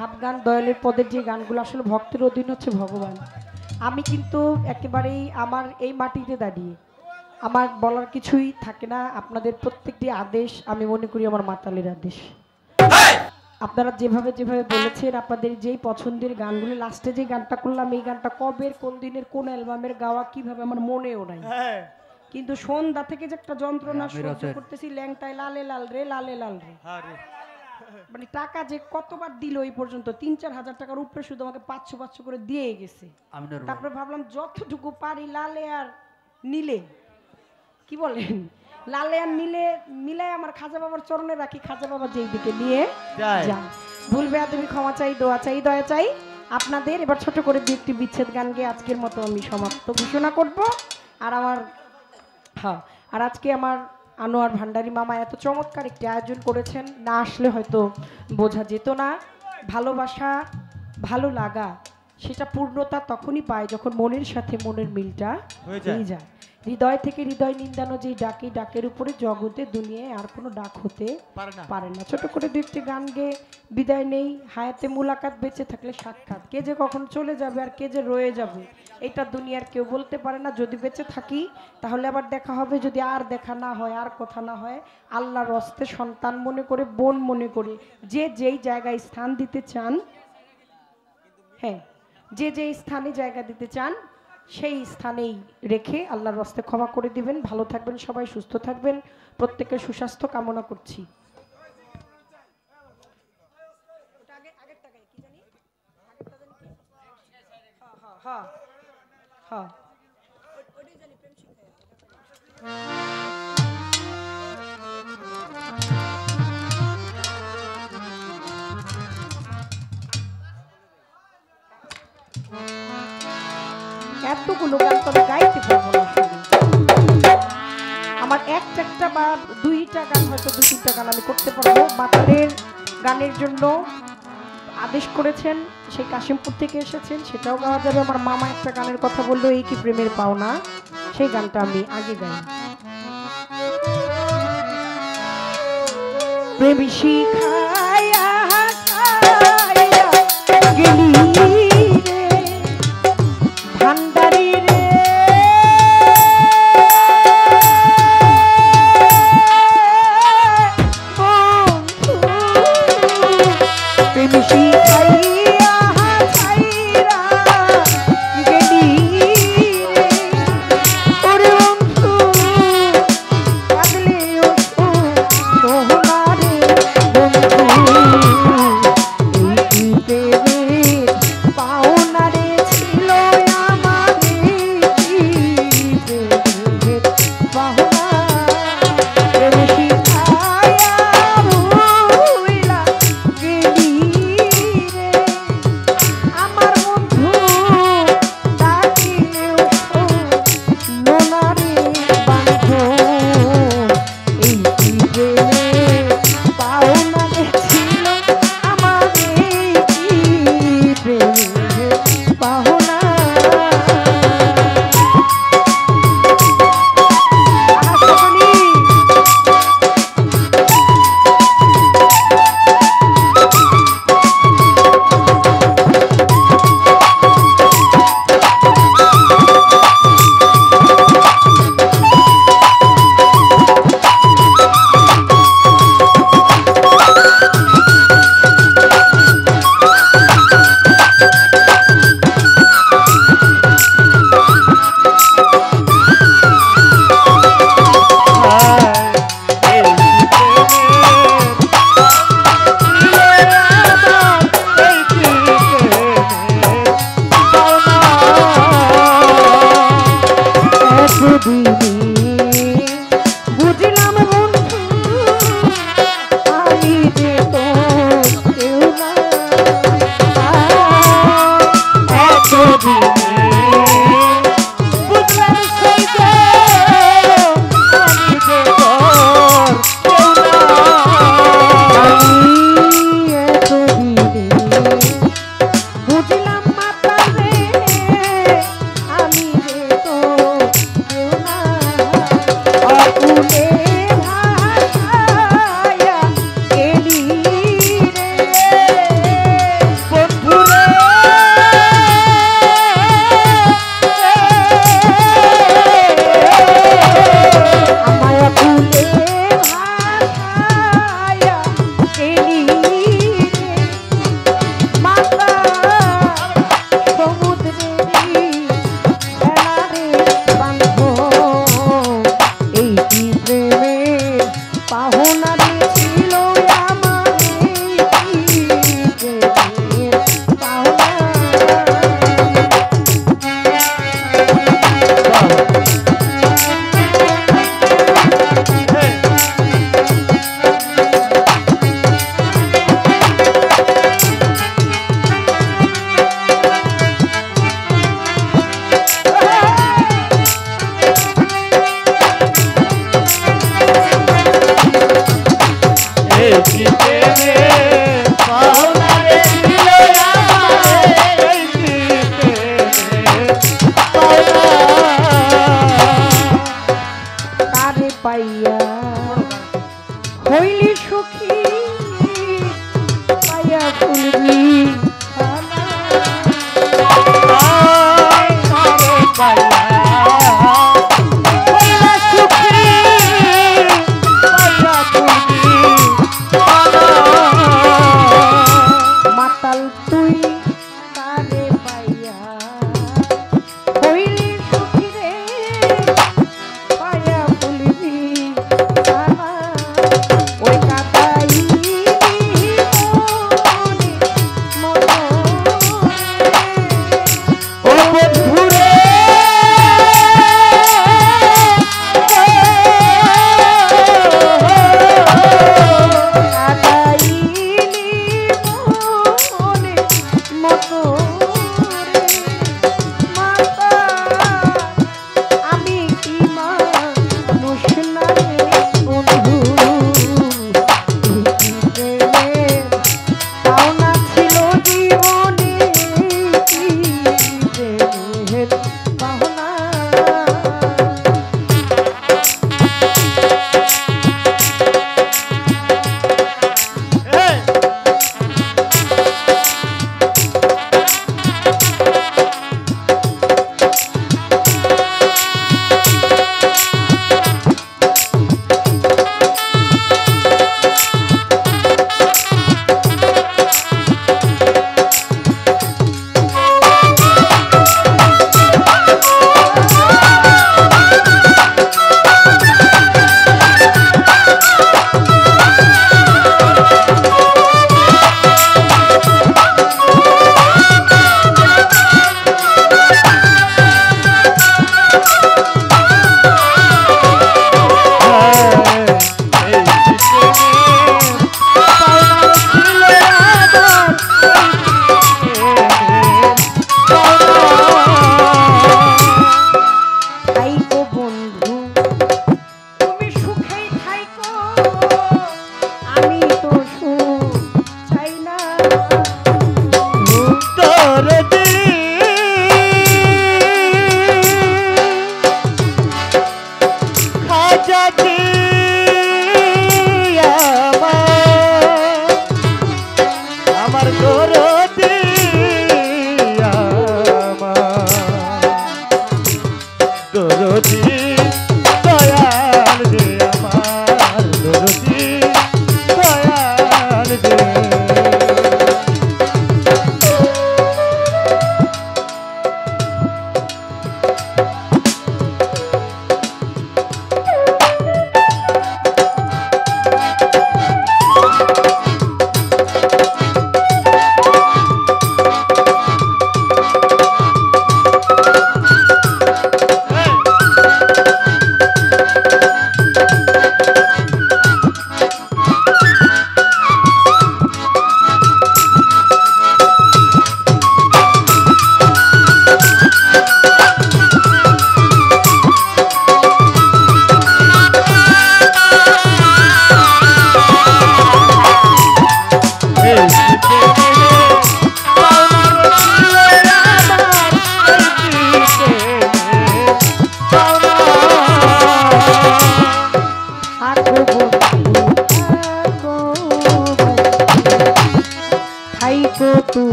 Half গান দয়ালের পদের যে গানগুলো আসলে ভক্তের অধীন হচ্ছে ভগবান। আমি কিন্তু একেবারেই আমার এই মাটিতে দাঁড়িয়ে আমার বলার কিছুই থাকে না। আপনাদের প্রত্যেকটি আদেশ আমি মনে করি আমার মাতালের আদেশ। আপনারা যেভাবে যেভাবে বলেছেন, আপনাদের যেই পছন্দের গানগুলো, লাস্টে যে গানটা করলাম এই গানটা কবের কোন দিনের কোন অ্যালবামের গাওয়া কিভাবে আমার মনেও নাই, কিন্তু সন্ধ্যা থেকে যে একটা যন্ত্রণা সহ্য করতেছি, ল্যাংটায় লালে লাল রে লালে লাল রে, মানে টাকা যে কতবার দিল এই পর্যন্ত ৩-৪ হাজার টাকার উপরে শুধু আমাকে ৫০০ করে দিয়ে গেছে। তারপরে ভাবলাম যতটুকু পারি লালে আর নীলে, কি বলেন, লালে আর নীলে মিলাই আমার খাজা বাবার চরণে রাখি, খাজা বাবা যেই দিকে নিয়ে যান। ভুল বেয়াদবি ক্ষমা চাই, দোয়া চাই, দয়া চাই আপনাদের। এবার ছোট করে দু একটি বিচ্ছেদ গান গিয়ে আজকের মতো আমি সমাপ্ত ঘোষণা করব। আর আমার আর আজকে আমার আনোয়ার ভান্ডারী মামা এত চমৎকার একটি আয়োজন করেছেন, না আসলে হয়তো বোঝা যেত না। ভালোবাসা, ভালো লাগা সেটা পূর্ণতা তখনই পায় যখন মনের সাথে মনের মিলটা হয়ে যায়। হৃদয় থেকে হৃদয় নিন্দানো যেই ডাকে, ডাকের উপরে জগতে দুনিয়ায় আর কোনো ডাক হতে পারে না। ছোট করে দু একটি গান গেয়ে বিদায় নেই। হায়াতে মুলাকাত, বেঁচে থাকলে সাক্ষাৎ। কে যে কখন চলে যাবে আর কে যে রয়ে যাবে এটা দুনিয়ার কেউ বলতে পারে না। যদি বেঁচে থাকি তাহলে আবার দেখা হবে, যদি আর দেখা না হয়, আর কথা না হয়, আল্লাহর হস্তে সন্তান মনে করে, বোন মনে করে, যে যেই জায়গায় স্থান দিতে চান, হ্যাঁ, যে যেই স্থানে জায়গা দিতে চান সেই স্থানেই রেখে আল্লাহর রাস্তায় ক্ষমা করে দিবেন। ভালো থাকবেন সবাই, সুস্থ থাকবেন, প্রত্যেকের সুস্বাস্থ্য কামনা করছি। এতগুলো গান তো আমি গাইতে পারবো না। আমার একটা বা দুইটা গান, হয়তো ২-৩টা গান আমি করতে পারবো। মাতালের গানের জন্য আদেশ করেছেন, সেই কাশিমপুর থেকে এসেছেন, সেটাও গাওয়া যাবে। আমার মামা একটা গানের কথা বললো, এই কি প্রেমের পাওনা, সেই গানটা আমি আগে গাই। প্রেম শিখায়া গেলি ভান্ডারি রে, প্রেম শিখাইয়া ছাইরা গেলি রে, ওরে বন্ধু কাঁদলে ওঠো সোহনারে বন্ধু, এই প্রেমের পাওনারে ছিল আমারে, প্রেমের পাওনা, প্রেম শিখায়া ভুইলা গেলি রে, আমার ভুলবি মাতাল তুই তারে পাইয়া হইলি সুখী রে পাইয়া ভুলবি ওই কাটাই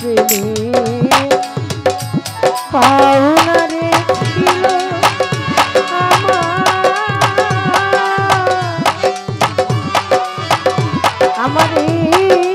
প্রেমে পাওনা রে ছিল আমার এই